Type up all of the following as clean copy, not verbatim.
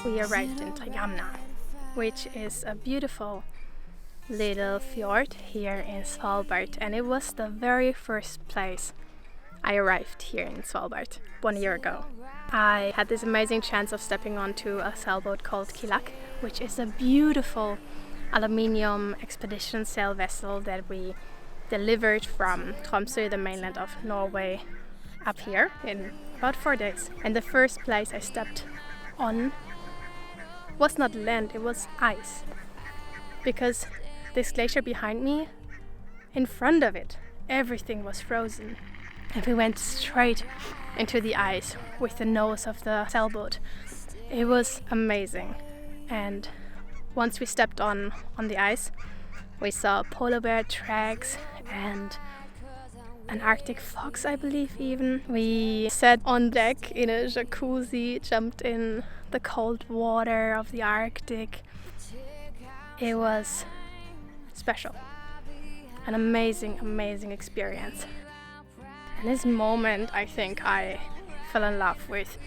we arrived in Trigamna, which is a beautiful little fjord here in Svalbard, and it was the very first place I arrived here in Svalbard 1 year ago. I had this amazing chance of stepping onto a sailboat called Kilak, which is a beautiful aluminium expedition sail vessel that we delivered from Tromsø, the mainland of Norway, up here in about 4 days. And the first place I stepped on was not land, it was ice. Because this glacier behind me, in front of it, everything was frozen. And we went straight into the ice with the nose of the sailboat. It was amazing. And once we stepped on the ice, we saw polar bear tracks and an Arctic fox, I believe even. We sat on deck in a jacuzzi, jumped in the cold water of the Arctic. It was special. An amazing, amazing experience. In this moment, I think I fell in love with,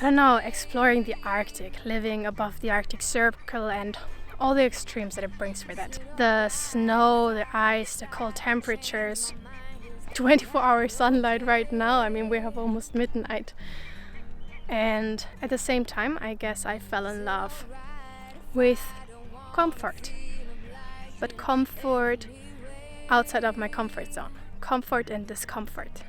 exploring the Arctic, living above the Arctic Circle and all the extremes that it brings with it. The snow, the ice, the cold temperatures, 24-hour sunlight right now. I mean, we have almost midnight. And at the same time, I guess I fell in love with comfort. But comfort outside of my comfort zone. Comfort and discomfort.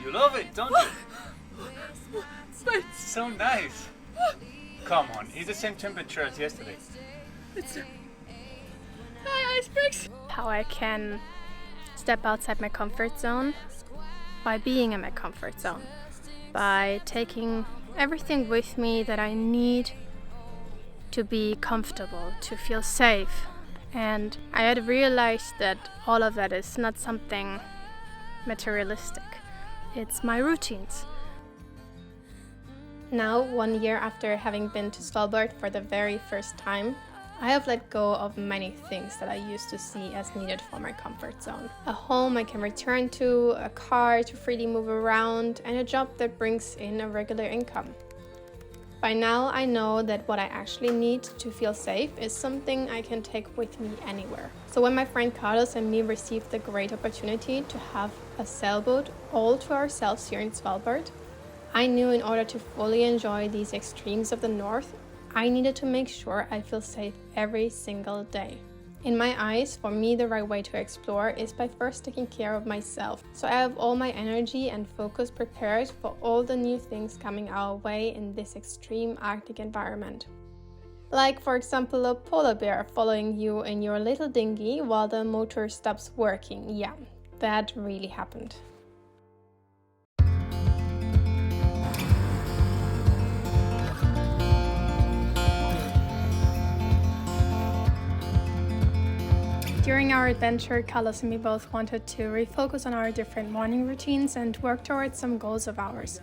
You love it, don't you? It's so nice. Come on, it's the same temperature as yesterday. Hi, icebergs! How I can step outside my comfort zone by being in my comfort zone. By taking everything with me that I need to be comfortable, to feel safe. And I had realized that all of that is not something materialistic. It's my routines. Now, 1 year after having been to Svalbard for the very first time, I have let go of many things that I used to see as needed for my comfort zone. A home I can return to, a car to freely move around, and a job that brings in a regular income. By now, I know that what I actually need to feel safe is something I can take with me anywhere. So when my friend Carlos and me received the great opportunity to have a sailboat all to ourselves here in Svalbard, I knew in order to fully enjoy these extremes of the north, I needed to make sure I feel safe every single day. In my eyes, for me, the right way to explore is by first taking care of myself. So I have all my energy and focus prepared for all the new things coming our way in this extreme Arctic environment. Like, for example, a polar bear following you in your little dinghy while the motor stops working. Yeah, that really happened. During our adventure, Carlos and me both wanted to refocus on our different morning routines and work towards some goals of ours.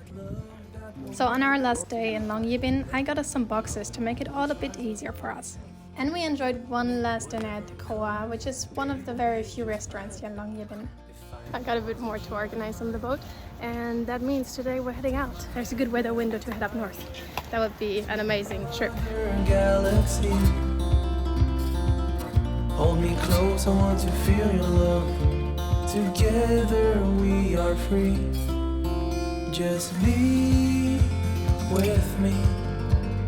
So on our last day in Longyearbyen, I got us some boxes to make it all a bit easier for us. And we enjoyed one last dinner at the Koa, which is one of the very few restaurants here in Longyearbyen. I got a bit more to organize on the boat, and that means today we're heading out. There's a good weather window to head up north. That would be an amazing trip. Galaxy. Hold me close, I want to feel your love. Together we are free. Just be with me.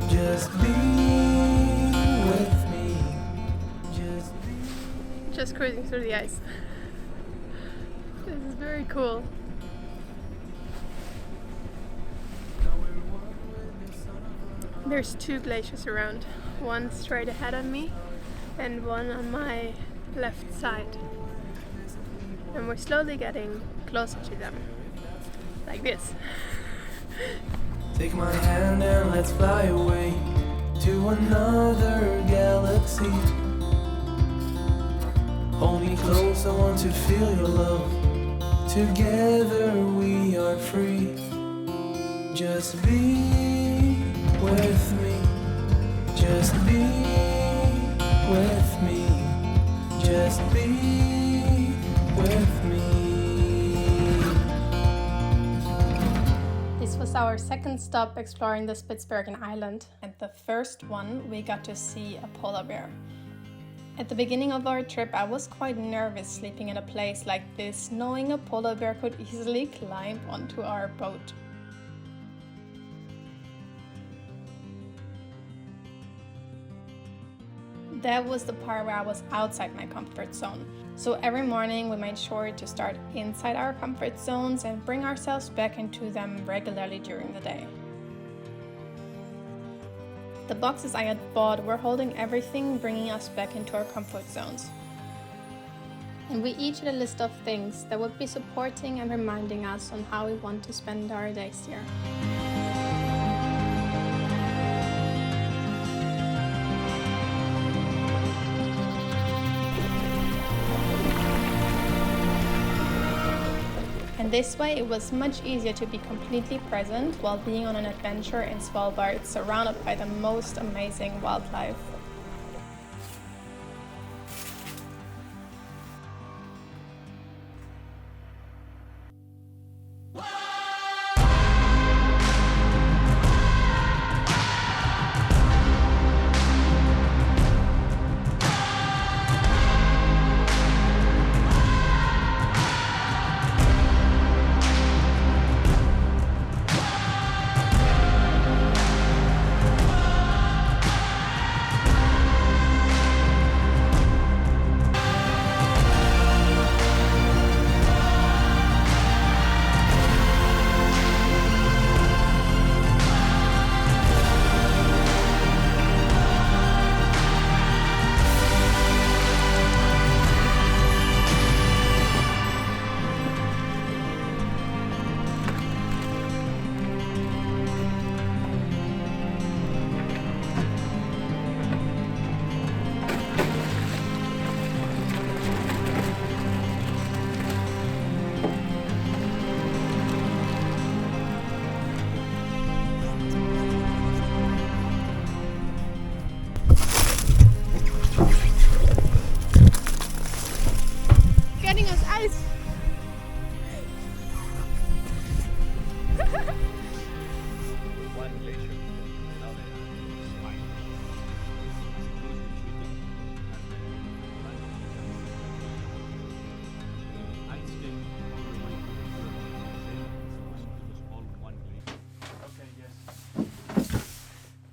Just be with me. Just cruising through the ice. This is very cool. There's 2 glaciers around. One straight ahead of me and one on my left side. And we're slowly getting closer to them. Like this. Take my hand and let's fly away to another galaxy. Hold me close, I want to feel your love. Together we are free. Just be with me. Just be with me. Just be with me. This was was our second stop exploring the Spitsbergen Island, and the first one we got to see a polar bear. At the beginning of our trip I was quite nervous sleeping in a place like this, knowing a polar bear could easily climb onto our boat. That was the part where I was outside my comfort zone. So every morning we made sure to start inside our comfort zones and bring ourselves back into them regularly during the day. The boxes I had bought were holding everything, bringing us back into our comfort zones. And we each had a list of things that would be supporting and reminding us on how we want to spend our days here. And this way it was much easier to be completely present while being on an adventure in Svalbard, surrounded by the most amazing wildlife. Getting us ice! One glacier, now they are fine. Okay, yes.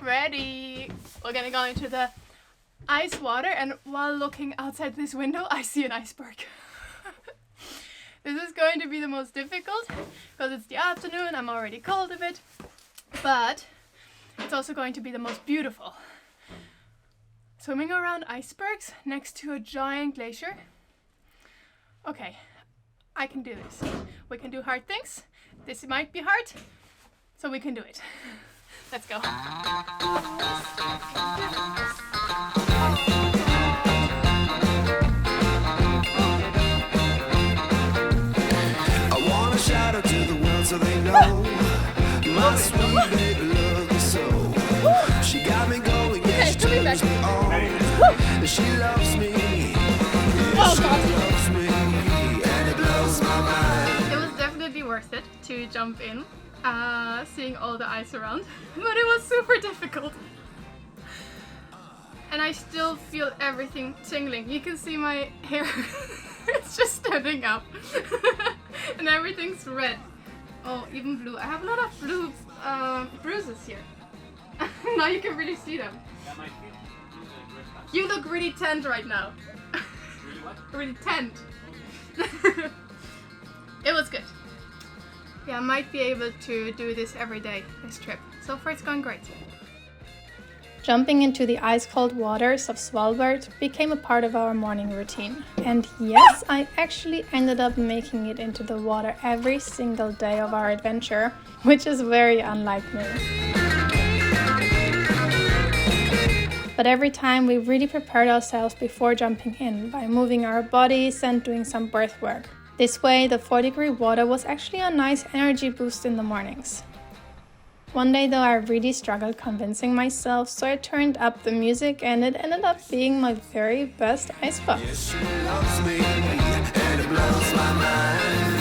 Ready! We're gonna go into the ice water, and while looking outside this window I see an iceberg. This is going to be the most difficult because it's the afternoon, I'm already cold a bit, but it's also going to be the most beautiful. Swimming around icebergs next to a giant glacier. Okay, I can do this. We can do hard things. This might be hard, so we can do it. Let's go. Shout out to the world so they know my sweet baby loves me so. She got me going, yeah, she turns me on. She loves me, yeah, she loves me, and it blows my mind. It was definitely worth it to jump in, seeing all the ice around, but it was super difficult. And I still feel everything tingling. You can see my hair, it's just standing up. And everything's red. Oh, even blue. I have a lot of blue bruises here. Now you can really see them. That might be. You look really tanned right now. Really what? Really tanned. It was good. Yeah, I might be able to do this every day this trip. So far it's going great. Jumping into the ice-cold waters of Svalbard became a part of our morning routine. And yes, I actually ended up making it into the water every single day of our adventure, which is very unlike me. But every time we really prepared ourselves before jumping in by moving our bodies and doing some breath work. This way, the 4-degree water was actually a nice energy boost in the mornings. One day though I really struggled convincing myself, so I turned up the music and it ended up being my very best ice bath. Yes, she loves me, and it blows my mind.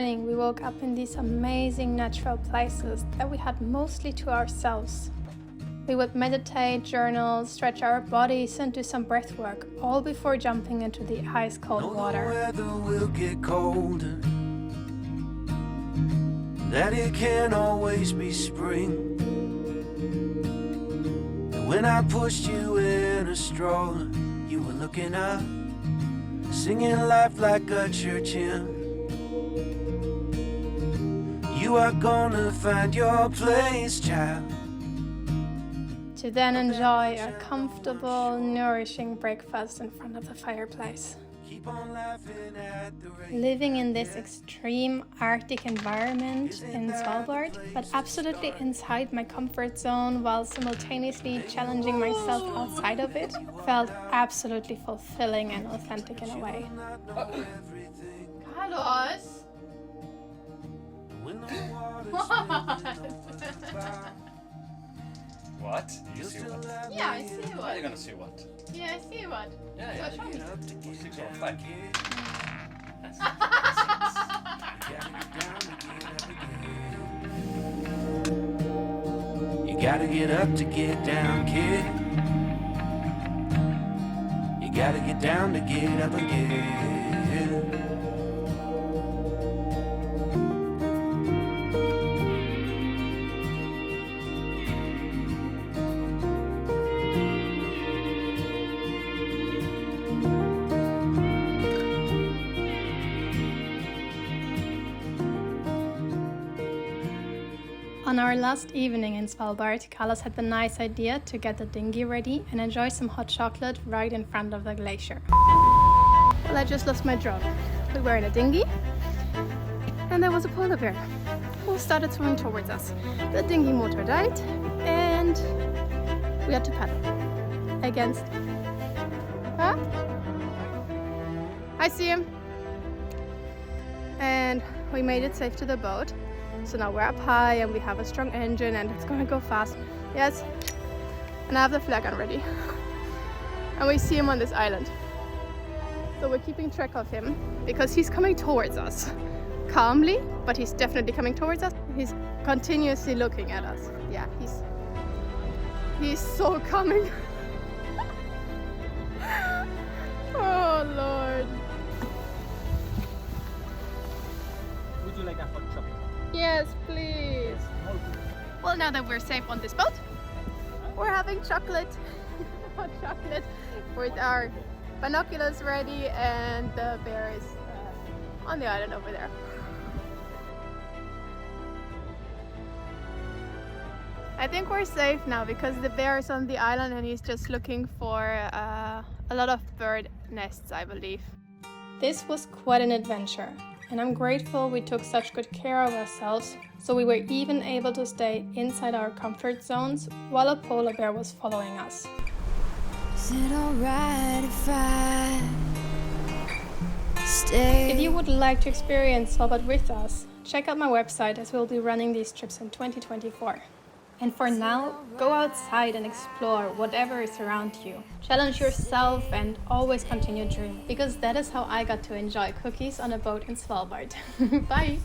morning, we woke up in these amazing natural places that we had mostly to ourselves. We would meditate, journal, stretch our bodies and do some breath work, all before jumping into the ice-cold water. The weather will get colder, that it can't always be spring. And when I pushed you in a stroller, you were looking up, singing life like a church hymn. You are gonna find your place, child. To then enjoy a comfortable, nourishing breakfast in front of the fireplace. Keep on laughing at the rain. Living in this extreme Arctic environment in Svalbard, but absolutely inside my comfort zone while simultaneously challenging myself outside of it, felt absolutely fulfilling and authentic in a way. Carlos! When the water's What? Do you see what? Yeah, I see How are you what. gonna see what? Yeah, I see what. Yeah, So show me. What's it called? Flag. You gotta get up to get down, kid. You gotta get down to get up again. On our last evening in Svalbard, Carlos had the nice idea to get the dinghy ready and enjoy some hot chocolate right in front of the glacier. Well, I just lost my job. We were in a dinghy and there was a polar bear who started swimming towards us. The dinghy motor died and we had to paddle against... Huh? I see him! And we made it safe to the boat. So now we're up high and we have a strong engine and it's gonna go fast. Yes. And I have the flag on ready. And we see him on this island. So we're keeping track of him because he's coming towards us. Calmly, but he's definitely coming towards us. He's continuously looking at us. Yeah, he's so coming. Oh Lord. Would you like a hot chocolate? Yes, please. Well, now that we're safe on this boat, we're having chocolate. Hot chocolate with our binoculars ready and the bear is on the island over there. I think we're safe now because the bear is on the island and he's just looking for a lot of bird nests, I believe. This was quite an adventure. And I'm grateful we took such good care of ourselves, so we were even able to stay inside our comfort zones while a polar bear was following us. Is it alright if I stay? If you would like to experience Svalbard with us, check out my website as we'll be running these trips in 2024. And for now, go outside and explore whatever is around you. Challenge yourself and always continue dreaming, because that is how I got to enjoy cookies on a boat in Svalbard. Bye!